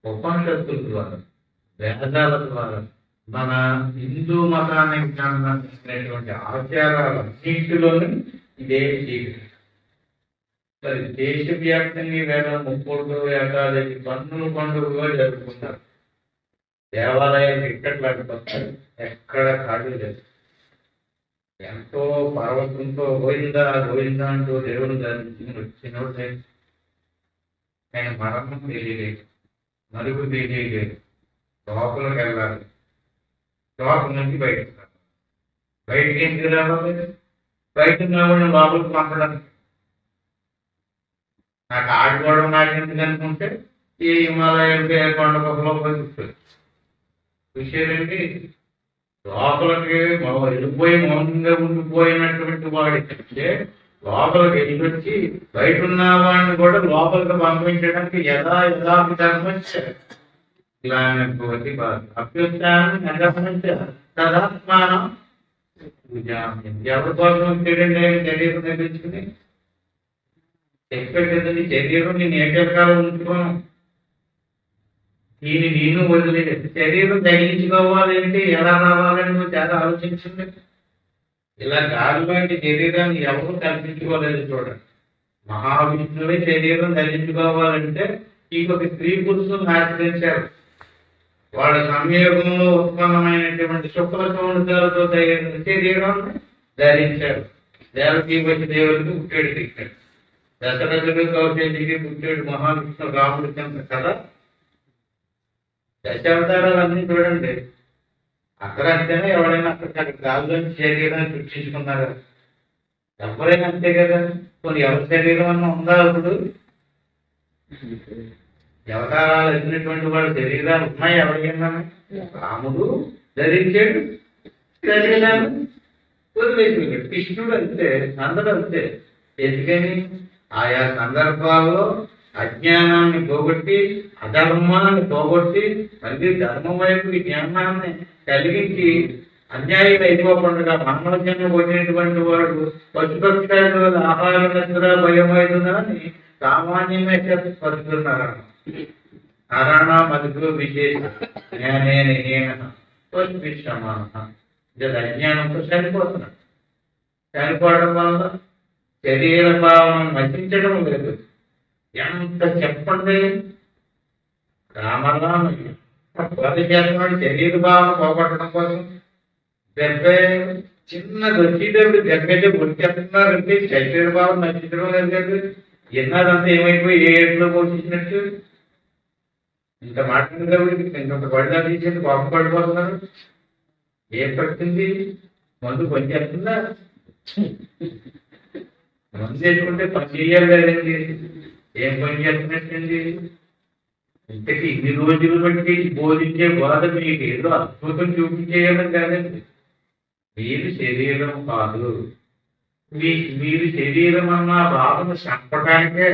ఉపనిషత్తుల ద్వారా, వేదాల ద్వారా, మన హిందూ మతానికి సంబంధించినటువంటి ఆచారాలన్నింటిలోనూ ఇదే జీవితం. సరే, దేశవ్యాప్తంగా వేళ 30 ఏకాదశి పన్నుల పండుగగా జరుపుకుంటారు. దేవాలయాలు టిక్కెట్లాడిపోతారు, ఎక్కడ ఖాళీ లేదు. ఎంతో పర్వతంతో గోవిందా గోవిందా అంటూ దేవుడు దర్శించి వచ్చినోడు లేదు. ఆయన మరణం తెలియలేదు, మరుగు తెలియలేదు, లోపలికి వెళ్ళాలి, లోపల నుంచి బయటకు రావాలి. బయటికి ఎందుకు రావాలి? బయట ఉన్నవాడిని లోపలికి పంపడానికి. నాకు ఆడుకోవడం నాకు ఎందుకు అనుకుంటే ఈ హిమాలయాలకి కొండ గొప్పలో పోయి కూర్చోదు. విషయం ఏంటి? లోపలికి వెళ్ళిపోయి మౌనంగా ఉండిపోయినటువంటి వాడి కంటే లోపలికి వెళ్ళొచ్చి బయట ఉన్న వాడిని కూడా లోపలికి పంపించడానికి యథావిధర్మించారు. ఇలాంటి అభ్యుత్నం తదాత్మానం ఎవరి కోసం వచ్చాడండి? శరీరం తెప్పించుకుని చెప్పేటది శరీరం నేను ఏకకాలం ఉంచుకోను, దీన్ని నేను వదిలేదు. శరీరం తగిలించుకోవాలంటే ఎలా రావాలని నువ్వు చాలా ఆలోచించింది. ఇలా గాలి లాంటి శరీరాన్ని ఎవరు కల్పించుకోలేదు. చూడండి, మహావిష్ణువే శరీరం ధరించుకోవాలంటే ఇంకొక స్త్రీ పురుషులను ఆశ్రయించారు. వాళ్ళ సంయోగంలో ఉత్పన్నమైనటువంటి శుక్ల చౌండలతో తగిన శరీరాన్ని ధరించారు. దేవకి వచ్చి దేవుడికి పుట్టాడు దిక్కాడు, దశరథుడు కౌశల్యకి పుట్టాడు మహావిష్ణు రాముడి కింద కదా. దశావతారాలన్నీ చూడండి, అక్కడ అంతేనే. ఎవరైనా అక్కడ గాలిలోని శరీరాన్ని సృష్టించుకున్నారు, ఎవరైనా అంతే కదా. కొన్ని ఎవరి శరీరం అన్న ఉందా? అప్పుడు అవతారాలు ఎత్తినటువంటి వాళ్ళ శరీరాలు ఉన్నాయి. ఎవరికైనా రాముడు ధరించాడు శరీరాన్ని వదిలేసాడు. కృష్ణుడు అంతే, అందరూ అంతే. ఎందుకని? ఆయా సందర్భాల్లో అజ్ఞానాన్ని పోగొట్టి అధర్మాన్ని పోగొట్టి మళ్ళీ ధర్మం వైపు జ్ఞానాన్ని కలిగించి అన్యాయం అయిపోకుండా మానవ జన్మ పొందినటువంటి వాడు పశుపక్షాలు ఆహార నిద్ర భయమైతుందని సామాన్యమే పరుస్తున్నారు. నారాయణ మధుకు విశేష అజ్ఞానంతో చనిపోతున్నాడు. చనిపోవడం వల్ల శరీర భావం నశించడం లేదు. ఎంత చెప్పండి, రామరామయ్య చేస్తున్నాడు శరీర భావన పోగొట్టడం కోసం. దెబ్బే చిన్నది వచ్చేటప్పుడు దెబ్బైతే వచ్చేస్తున్నారంటే శరీర భావం నశించడం లేదు కదా. ఎన్నదంతా ఏమైపోయి ఏ ఏట్లో పోషించినట్టు ఇంత మాట్లాడినప్పుడు ఇంకొక పడిదా తీసేది పాపం పడిపోతున్నారు. ఏం పడుతుంది? మందు పని చేస్తుందా? మందు చేసుకుంటే పని చేయాలి కదండి. ఏం పని చేస్తున్నట్టండి? ఇంతకీ ఇన్ని రోజులు బట్టి బోధించే బాధ మీకు ఏదో అద్భుతం చూపించేయడం కాదండి. మీరు శరీరం కాదు. మీరు శరీరం అన్న భావన చంపడానికే.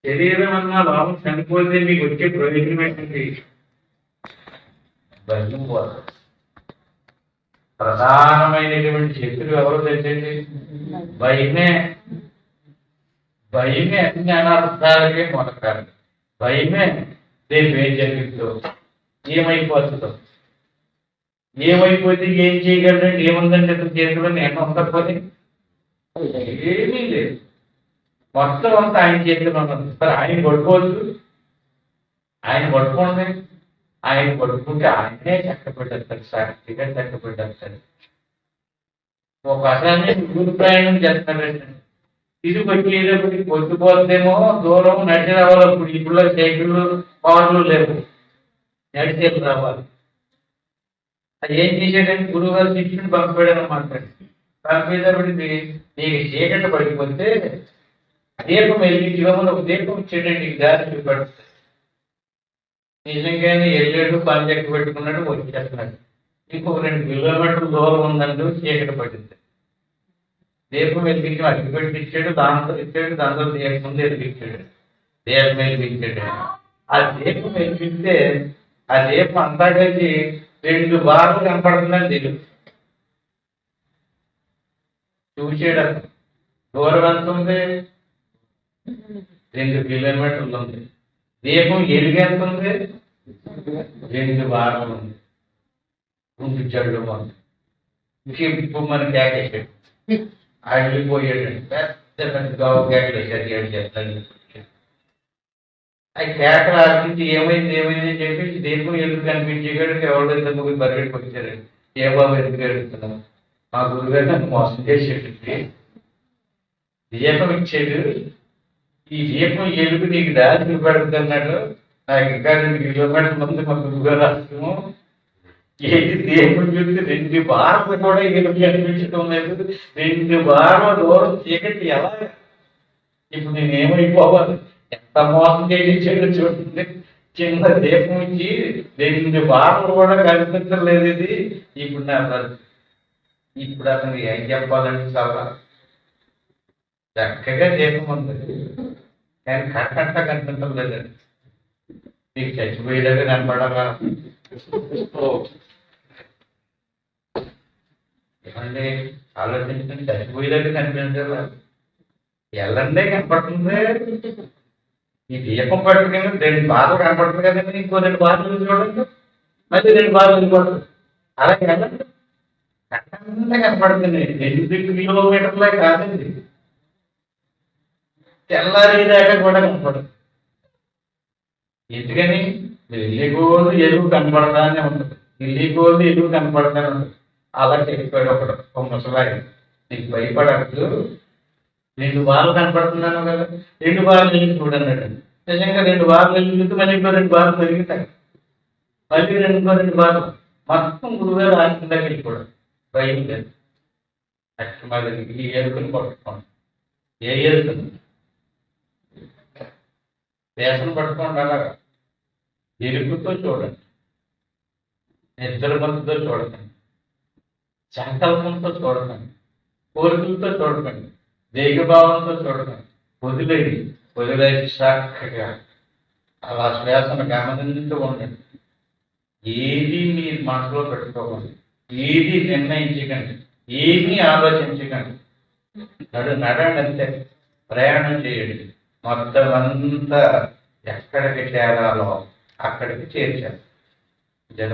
శరీరం అన్న భావన చనిపోతే మీకు వచ్చే ప్రయోజనం ఏంటండి? ప్రధానమైనటువంటి శత్రువు ఎవరు తెచ్చండి? భయమే. భయమే అన్ని అనార్థాలకే మొదకారు. భయమే రేపు ఏం జరిగిందో, ఏమైపోతుందో, ఏమైపోతే ఏం చేయగలండి? ఏముందండి అతను చేతిలో? నేను ఉండకపోతే ఏమీ లేదు. మొత్తం అంతా ఆయన చేతిలో ఉన్నది. సరే, ఆయన పడుకోవచ్చు, ఆయన పడుకోండి. ఆయన పడుకుంటే ఆయనే చక్కబెట్టేస్తారు, సాక్షిగా చక్కబెట్టేస్తారు. ఒక అసలు దూర ప్రయాణం చేస్తారండి. ఇది వచ్చేటప్పటికి పొద్దుపోతేమో దూరం నడిచి రావాలి. ఇప్పుడు సైకిళ్ళు కార్లు లేవు, నడిచేది రావాలి. అది ఏం చేసేటంటే గురువు గారు శిష్యుని పంపాడని మాట్లాడి పంపేటప్పటికి నీకు చీకటి పడిపోతే దీపం వెలిగించుకోమని ఒక దీపం ఇచ్చేటండి, నీకు దారి చూపెడుతుంది. నిజంగానే వెళ్ళాడు, పని చెక్క పెట్టుకున్నాడు, వచ్చేస్తున్నాడు. ఇంకొక 2 కిలోమీటర్ల దూరం ఉందంటూ చీకటి పడింది. దీపం వెలిగించి అగ్గి పెట్టించాడు, దాంతో ఇచ్చాడు, దాంతో దీపం ముందు వెలిగించాడు, దీపం వెలిగించాడు. ఆ దీపం వెలిగిస్తే ఆ దీపం అంతా కలిసి 2 బార్లు కనపడుతుందని తెలియదు. చూసాడు అతను. దూరం ఎంత ఉంది? 2 కిలోమీటర్లు ఉంది. దీపం ఎలుగు ఎంత ఉంది? 2 బార్లు ఉంది. ఉంచాడు ఇప్పుడు మన కేకేసాడు, ఆడిపోయాడు. పెద్ద గావు కేకలు వేసాడు చేస్తాడు. ఆ కేకలు ఆలోచించి ఏమైంది అని చెప్పి దీపం ఎలుగు కనిపించేవాడు. ఎవరో 3 పరిగెట్టుకు వచ్చారు. ఏ బాబు ఎందుకు అడుగుతున్నావు? మా గురుగారు నన్ను మోసం చేసేటండి. దీపం ఇచ్చాడు, ఈ దీపం ఎలుగు నీకు దారి చూపెడుతున్నాడు. నాకు ఇంకా 2 కిలోమీటర్ల ముందు మా గురుగారు రాష్ట్రము ఏంటి దీపం చూస్తే 2 బార్లు కూడా ఎలుగు కనిపించడం లేదు. 2 బార్ల దూరం చీకటి ఎలా? ఇప్పుడు నేనేమైపోవాలి? ఎంత మోసం చేయించాడో చూడండి. చిన్న దీపం ఇచ్చి 2 బార్లు కూడా కనిపించలేదు. ఇది ఇప్పుడు నా పరిస్థితి. ఇప్పుడు అతను ఏం చెప్పాలంటే చాలా చక్కగా దీపం ఉంది, కానీ కట్టంతా కనిపించలేదండి. నీకు చచ్చిపోయేలాగా కనపడాలా? ఏమండి ఆలోచించండి, చచ్చిపోయేలాగా కనిపించాలా? ఎల్లండే కనపడుతుంది. ఈ దీపం పట్టుకుని 2 బార్లు కనపడుతుంది కదండి. ఇంకో 2 బార్లు చూడండి, మళ్ళీ 2 బార్లు వెళ్ళిపోతుంది. అలాగే వెళ్ళండి, కట్టంతా కనపడుతుంది. 2 కిలోమీటర్లే కాదండి, తెల్లారేదాకా కూడా కనపడదు. ఎందుకని వెళ్ళిగోలు ఎలుగు కనపడతానే ఉంటుంది, వెళ్ళిగోలు ఎలుగు కనపడతానే ఉంటుంది. అలా చెప్పాడు ఒకడు, ఒక ముసలాయి. నీకు భయపడద్దు, 2 బార్లు కనపడుతున్నాను కదా, 2 బార్లు వెళ్ళి చూడన్నాడు. నిజంగా 2 బార్లు వెళ్ళి చూస్తే మళ్ళీ ఇంకో 2 బార్లు పెరుగుతాయి, మళ్ళీ 2 బార్లు. మొత్తం గురుగారు ఆశంగా వెళ్ళిపోవడం భయం లేదు. అక్కడ మరి ఈ ఎలుకను పట్టుకోండి. ఏ ఎలుకను వేసన పట్టుకోండి. అలాగా ఎరుపుతో చూడండి, నిద్రమత్తుతో చూడకండి, సంకల్పంతో చూడకండి, కోరికలతో చూడకండి, దేహభావంతో చూడకండి. వదిలేసి చక్కగా అలా శ్వాసను గమనించుతూ ఉండండి. ఏది మీ మనసులో పెట్టుకోకండి, ఏది నిర్ణయించకండి, ఏమీ ఆలోచించకండి. నడండి అంతే, ప్రయాణం చేయండి. మొత్తం అంతా ఎక్కడికి చేరాలో అక్కడికి చేర్చారు.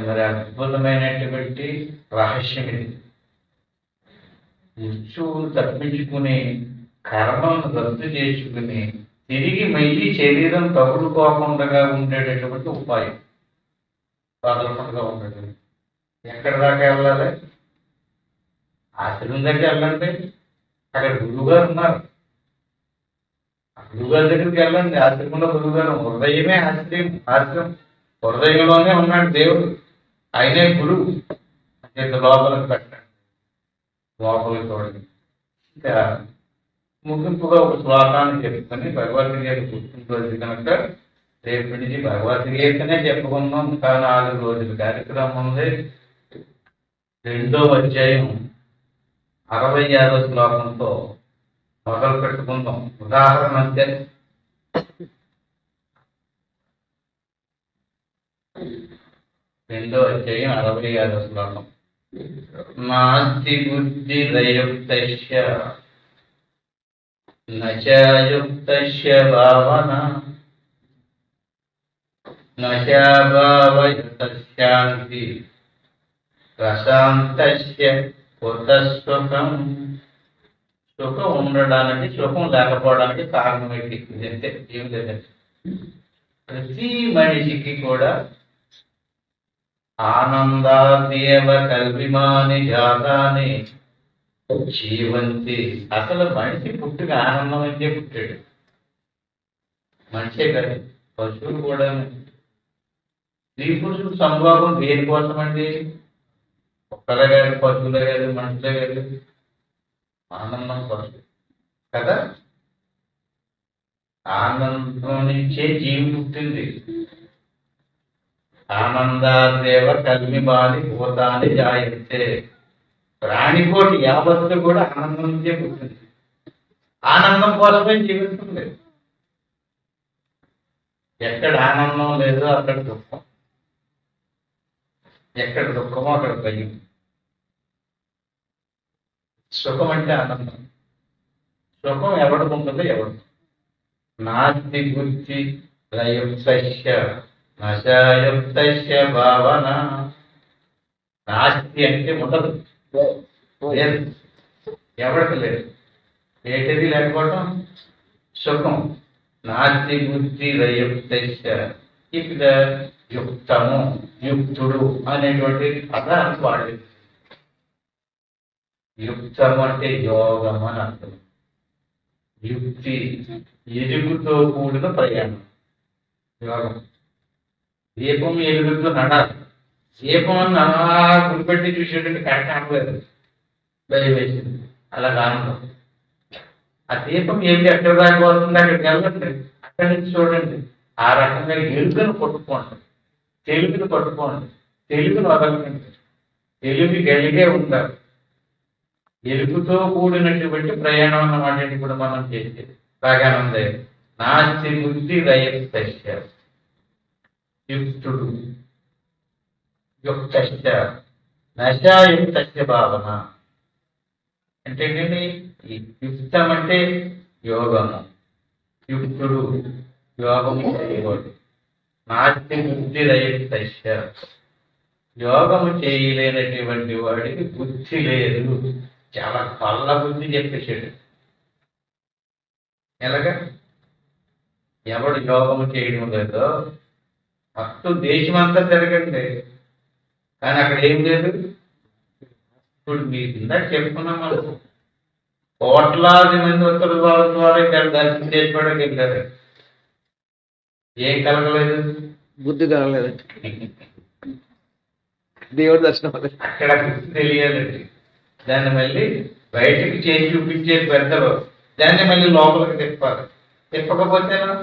మరి అద్భుతమైనటువంటి రహస్యం ఇది. మృత్యువును తప్పించుకుని, కర్మలను రద్దు చేసుకుని, తిరిగి మళ్ళీ శరీరం తగులుకోకుండా ఉండేటటువంటి ఉపాయం వదలకుండా ఉండటం. ఎక్కడి దాకా వెళ్ళాలి? ఆశ్రమం దగ్గర వెళ్ళండి, అక్కడ గురువుగారు ఉన్నారు. గురువుగారి దగ్గరికి వెళ్ళండి. ఆశ్రమంలో గురువుగారు, హృదయమే ఆశ్రమం. హృదయంలోనే ఉన్నాడు దేవుడు, ఆయనే గురువు. లోపలికి పెట్టండి, లోపలికి చూడండి. ఇంకా ముగింపుగా ఒక శ్లోకాన్ని చెప్పుకొని భగవద్గీత పుట్టినరోజు కనుక రేపు నుంచి భగవద్గీతనే చెప్పుకుందాం. ఇంకా 4 రోజుల కార్యక్రమం ఉంది. 2వ అధ్యాయం 66వ శ్లోకంతో మొదలు పెట్టుకుందాం. ఉదాహరణ అంతే. రెండో అధ్యాయం 66వ శ్లోకం. నాస్తి బుద్ధిరయుక్తస్య నచయుక్తస్య భావన నచాభావయుతస్యాంతి ప్రశాంతస్య కుతః సుఖం. సుఖం ఉండడానికి, సుఖం లేకపోవడానికి కారణం ఏంటి? ఇదంతే, ఏం లేదండి. ప్రతి మనిషికి కూడా ఆనందాదేవ కల్విమాని జాతాని జీవంతి. అసలు మనిషి పుట్టుక ఆనందం అయితే పుట్టాడు. మనిషే కాదు, పశువులు కూడా. స్త్రీ పురుషులు సంభోగం దేనికోసం అండి? ఒక్కలే కాదు, పశువులే కాదు, మనుషులే కాదు, ఆనందం కోసం కదా. ఆనందం నుంచే జీవి పుట్టింది. ఆనందాదేవ కల్మిమాని భూతాన్ని జాయంతే. ప్రాణికోటి యావత్తు కూడా ఆనందం నుంచే పుట్టింది. ఆనందం కోసమే జీవిస్తుంది. ఎక్కడ ఆనందం లేదో అక్కడ దుఃఖం, ఎక్కడ దుఃఖమో అక్కడ భయం. సుఖం అంటే ఆనందం. సుఖం ఎవరికి ఉంటుందో ఎవరు. నాస్తి బుద్ధి రయుక్తస్య నచాయుక్తస్య భావన. నాస్తి అంటే ఉండదు, లేదు, ఎవరికి లేదు. ఏంటిది లేకపోవడం? సుఖం. నాస్తి బుద్ధి రయుక్తస్య. ఇక్కడ యుక్తము, యుక్తుడు అనేటువంటి పదాన్ని వాడేది. యుక్తం అంటే యోగం అని అర్థం. యుక్తి, ఎరుగుతో కూడిన ప్రయాణం యోగం. దీపం ఎలుగుతూ నడాలి. దీపం అని అలా గురిపెట్టి చూసేటట్టు కరెక్ట్ అనలేదు, భయం వేసింది. అలా ఆనందం. ఆ దీపం ఏమి ఎక్కడ దాకా వస్తుంది, అక్కడికి వెళ్ళండి, అక్కడి నుంచి చూడండి. ఆ రకంగా ఎలుగును పట్టుకోండి, తెలుగును పట్టుకోండి, తెలుగును వదలకండి. తెలుగు గలిగే ఉంటారు. ఎలుగుతో కూడినటువంటి ప్రయాణం అన్నమాట. ఇప్పుడు మనం చేసేది బాగానే ఉంది. నాస్తి బుద్ధి రయస్తస్య యుక్తుడు యుక్తశ్చ నశాయుక్తస్య భావన. అంటే ఏంటండి? యుక్తం అంటే యోగము, యుక్తుడు యోగము చేయవాడు. నాస్తి బుద్ధి రయస్తస్య యోగము చేయలేనటువంటి వాడికి బుద్ధి లేదు. చాలా కళ్ళ బుద్ధి చెప్పేసాడు. ఎలాగా? ఎవడు యోగము చేయడం లేదో మొత్తం దేశమంతా తిరగండి, కానీ అక్కడ ఏం లేదు. ఇప్పుడు మీకు ఇందాక చెప్పుకున్నాం మనం, కోట్లాది మంది ఉత్తర ద్వారం ద్వారా ఇక్కడ దర్శనం చేసుకోవడానికి వెళ్ళారు. ఏం కలగలేదు? బుద్ధి కలగలేదండి, దేవుడి దర్శనం అదే. అక్కడ బుద్ధి తెలియాలండి. దాన్ని మళ్ళీ బయటికి చేసి చూపించేది పెద్దలు, దాన్ని మళ్ళీ లోపలికి తిప్పాలి. తిప్పకపోతేనా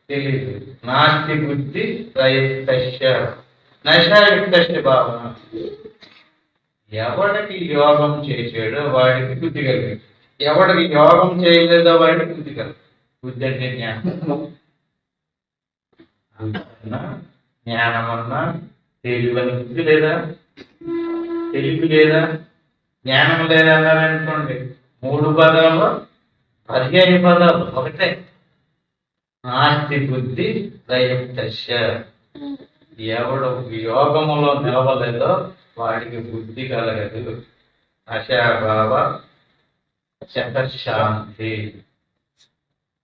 తెలియదు. నాస్తి బుద్ధి రయస్తస్య నశాయుక్తస్య భావన. ఎవడికి యోగం చేసాడో వాడికి బుద్ధి కలిగింది, ఎవడికి యోగం చేయలేదో వాడికి బుద్ధి కలిగింది. బుద్ధి అంటే జ్ఞానం. జ్ఞానం అన్నా తెలివి అని బుద్ధి లేదా? తెలివి లేదా? జ్ఞానం లేదా అన్నారనుకోండి, 3 పదాలు 15 పదాలు ఒకటే. నాస్తి బుద్ధి రయస్తస్య. ఎవడు యోగములో నిలవలేదో వాడికి బుద్ధి కలగదు. అశాభావ శతశాంతి.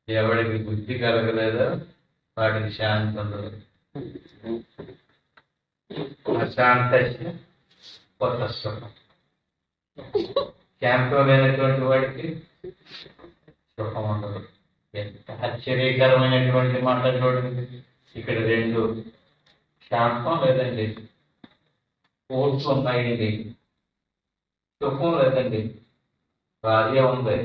ఎవడికి బుద్ధి కలగలేదో వాడికి శాంతి ఉండదు. అశాంతస్య కొత్త సుఖం. శాంతం లేనటువంటి వాడికి సుఖం ఉండదు. ఎంత ఆశ్చర్యకరమైనటువంటి మాట చూడండి. ఇక్కడ 2 శాంతం లేదండి, కోర్సు ఉన్నాయి, సుఖం లేదండి, భార్య ఉంది,